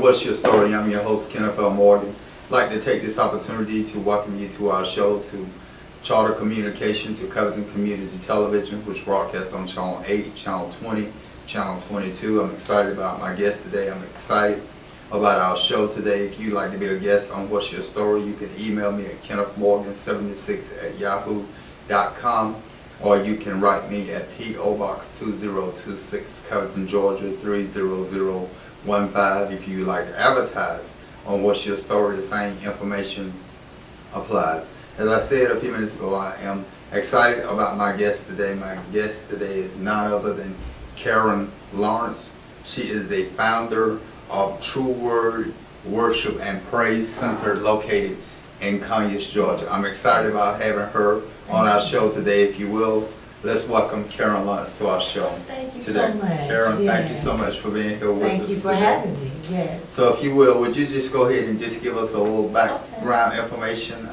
What's Your Story? I'm your host, Kenneth L. Morgan. I'd like to take this opportunity to welcome you to our show, to Charter Communication, to Covington Community Television, which broadcasts on Channel 8, Channel 20, Channel 22. I'm excited about my guest today. I'm excited about our show today. If you'd like to be a guest on What's Your Story, you can email me at kennethmorgan76@yahoo.com, or you can write me at P.O. Box 2026, Covington, Georgia 30015. If you like to advertise on What's Your Story, the same information applies. As I said a few minutes ago, I am excited about my guest today. My guest today is none other than Karen Lawrence. She is the founder of True Word Worship and Praise Center located in Conyers, Georgia. I'm excited about having her on our show today. If you will, let's welcome Karen Lawrence to our show. Thank you today. so much. Karen, yes. Thank you so much for being here with us. Thank you for today. having me. Yes. So if you will, would you just go ahead and just give us a little background information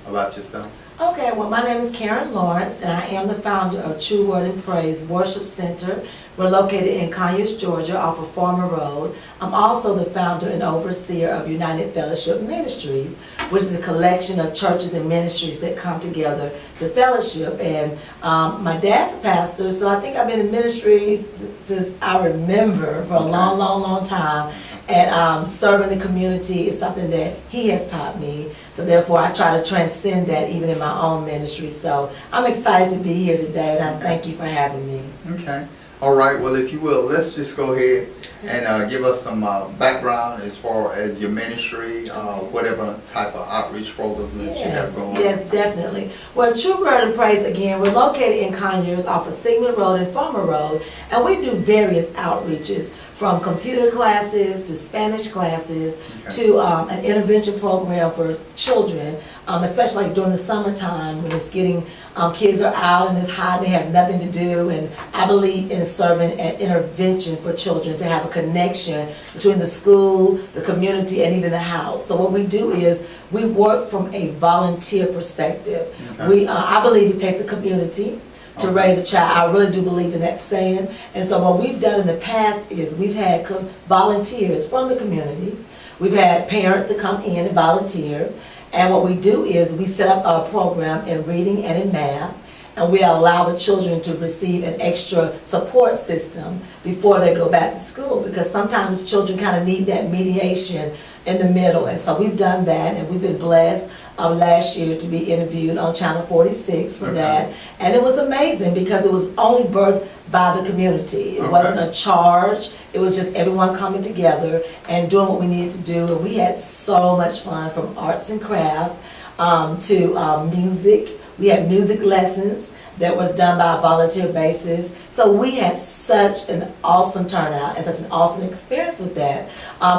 about yourself? Okay, well, my name is Karen Lawrence, and I am the founder of True Word and Praise Worship Center. We're located in Conyers, Georgia, off of Farmer Road. I'm also the founder and overseer of United Fellowship Ministries, which is a collection of churches and ministries that come together to fellowship. And my dad's a pastor, so I think I've been in ministry since I remember, for a long time. And serving the community is something that he has taught me. So therefore, I try to transcend that even in my own ministry. So I'm excited to be here today, and I thank you for having me. Okay. All right. Well, if you will, let's just go ahead and give us some background as far as your ministry, whatever type of outreach programs that you have going on. Yes, definitely. Well, True Word and Praise, again, we're located in Conyers off of Sigmund Road and Farmer Road, and we do various outreaches, from computer classes to Spanish classes to an intervention program for children, especially like during the summertime when it's getting, kids are out and it's hot and they have nothing to do. And I believe in serving an intervention for children to have a connection between the school, the community, and even the house. So what we do is we work from a volunteer perspective. I believe it takes a community to raise a child. I really do believe in that saying. And so what we've done in the past is we've had volunteers from the community. We've had parents to come in and volunteer. And what we do is we set up a program in reading and in math, and we allow the children to receive an extra support system before they go back to school, because sometimes children kind of need that mediation in the middle. And so we've done that, and we've been blessed last year to be interviewed on Channel 46 for that. And it was amazing because it was only birthed by the community. It wasn't a charge. It was just everyone coming together and doing what we needed to do. And we had so much fun, from arts and craft to music. We had music lessons that was done by a volunteer basis. So we had such an awesome turnout and such an awesome experience with that.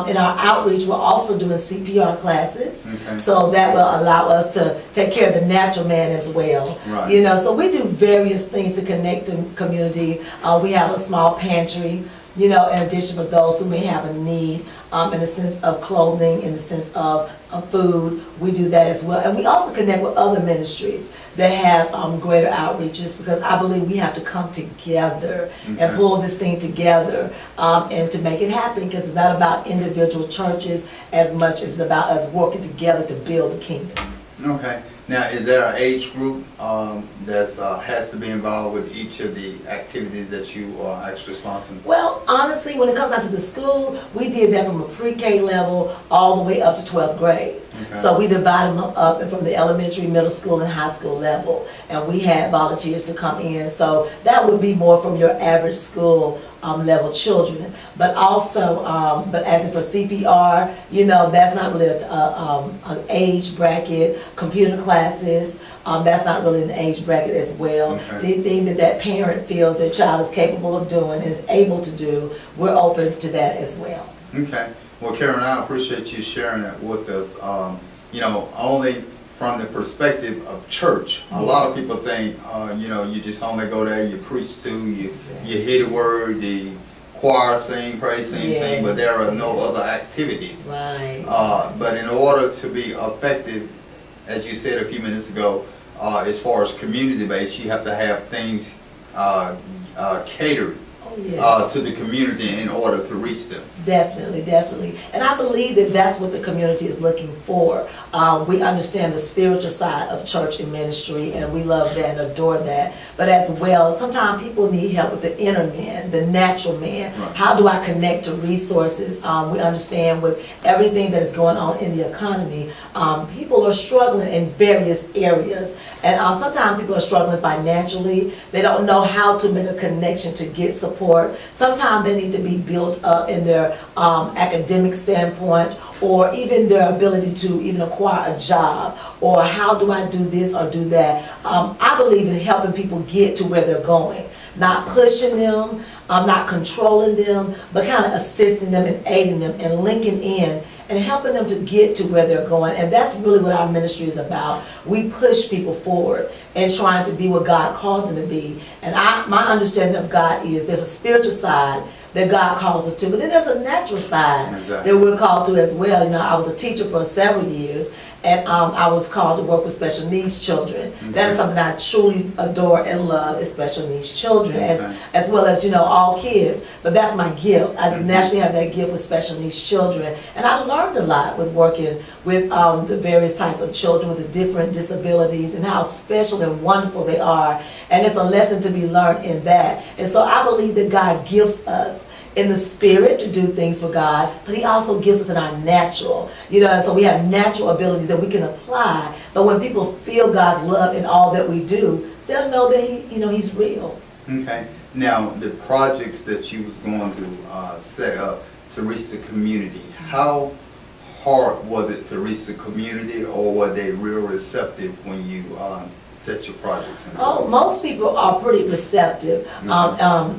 In our outreach, we're also doing CPR classes, so that will allow us to take care of the natural man as well. You know, so we do various things to connect the community. We have a small pantry, you know, in addition for those who may have a need in the sense of clothing, in the sense of food. We do that as well. And we also connect with other ministries that have greater outreaches, because I believe we have to come together and pull this thing together and to make it happen, because it's not about individual churches as much as it's about us working together to build the kingdom. Okay. Now, is there an age group that has to be involved with each of the activities that you are actually sponsoring? Well, honestly, when it comes down to the school, we did that from a pre-K level all the way up to 12th grade. So we divide them up from the elementary, middle school, and high school level. And we had volunteers to come in. So that would be more from your average school level children. But also, but as in for CPR, you know, that's not really an age bracket. Computer classes, that's not really an age bracket as well. Anything that parent feels their child is capable of doing, is able to do, we're open to that as well. Okay. Well, Karen, I appreciate you sharing that with us. You know, only from the perspective of church. A lot of people think, you know, you just only go there, you preach to, you hear the word, the choir sing, praise sing, but there are no other activities. But in order to be effective, as you said a few minutes ago, as far as community-based, you have to have things catered Yes. to the community in order to reach them. Definitely, definitely. And I believe that that's what the community is looking for. We understand the spiritual side of church and ministry, and we love that and adore that. But as well, sometimes people need help with the inner man, the natural man. Right. How do I connect to resources? We understand with everything that is going on in the economy, people are struggling in various areas. And sometimes people are struggling financially. They don't know how to make a connection to get support. Sometimes they need to be built up in their academic standpoint, or even their ability to even acquire a job, or how do I do this or do that. I believe in helping people get to where they're going, not pushing them, not controlling them, but kind of assisting them and aiding them and linking in and helping them to get to where they're going. And that's really what our ministry is about. We push people forward and trying to be what God called them to be. And my understanding of God is there's a spiritual side that God calls us to, but then there's a natural side Exactly. that we're called to as well. You know, I was a teacher for several years, and I was called to work with special needs children. That is something I truly adore and love, is special needs children, as well as, you know, all kids. But that's my gift. I just naturally have that gift with special needs children. And I learned a lot with working with the various types of children with the different disabilities and how special and wonderful they are. And it's a lesson to be learned in that. And so I believe that God gives us in the spirit to do things for God, but He also gives us in our natural. You know, and so we have natural abilities that we can apply. But when people feel God's love in all that we do, they'll know that He's real. Okay. Now, the projects that you was going to set up to reach the community, how hard was it to reach the community, or were they real receptive when you set your projects in? Oh, most people are pretty receptive.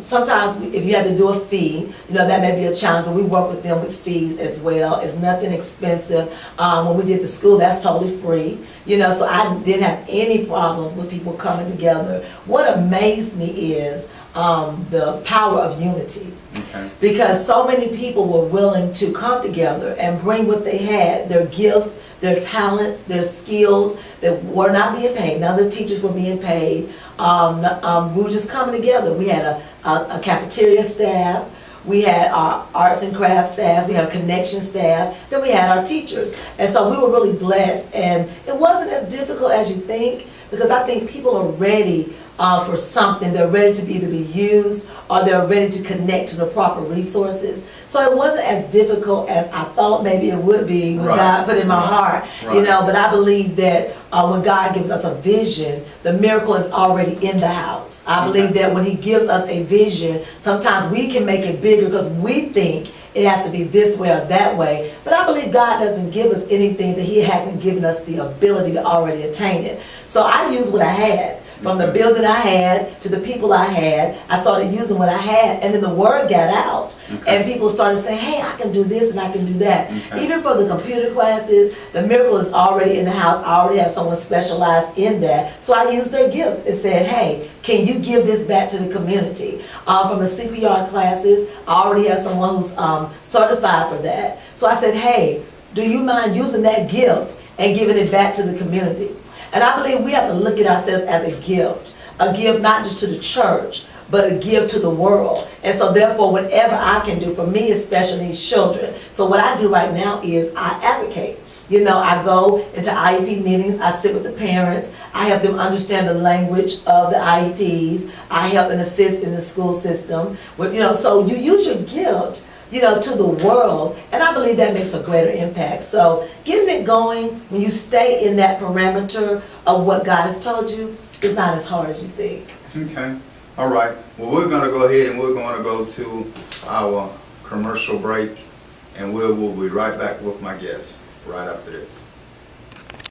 Sometimes if you have to do a fee, you know, that may be a challenge, but we work with them with fees as well. It's nothing expensive. When we did the school, that's totally free. You know, so I didn't have any problems with people coming together. What amazed me is the power of unity. Okay. Because so many people were willing to come together and bring what they had, their gifts, their talents, their skills that were not being paid. None of the teachers were being paid. We were just coming together. We had a cafeteria staff. We had our arts and crafts staff. We had a connection staff. Then we had our teachers. And so we were really blessed. And it wasn't as difficult as you think, because I think people are ready for something. They're ready to either be used, or they're ready to connect to the proper resources. So it wasn't as difficult as I thought maybe it would be when God put it in my heart. You know, but I believe that when God gives us a vision, the miracle is already in the house. I believe that when He gives us a vision, sometimes we can make it bigger because we think it has to be this way or that way. But I believe God doesn't give us anything that He hasn't given us the ability to already attain it. So I use what I had. From the building I had to the people I had, I started using what I had, and then the word got out, and people started saying, hey, I can do this and I can do that. Even for the computer classes, the miracle is already in the house. I already have someone specialized in that. So I used their gift and said, hey, can you give this back to the community? From the CPR classes, I already have someone who's certified for that. So I said, hey, do you mind using that gift and giving it back to the community? And I believe we have to look at ourselves as a gift not just to the church, but a gift to the world. And so therefore, whatever I can do, for me, is special needs children. So what I do right now is I advocate. You know, I go into IEP meetings, I sit with the parents, I help them understand the language of the IEPs, I help and assist in the school system. You know, so you use your gift, you know, to the world, and I believe that makes a greater impact. So getting it going, when you stay in that parameter of what God has told you, is not as hard as you think. Okay. All right. Well, we're going to go ahead and we're going to go to our commercial break, and we'll be right back with my guest right after this.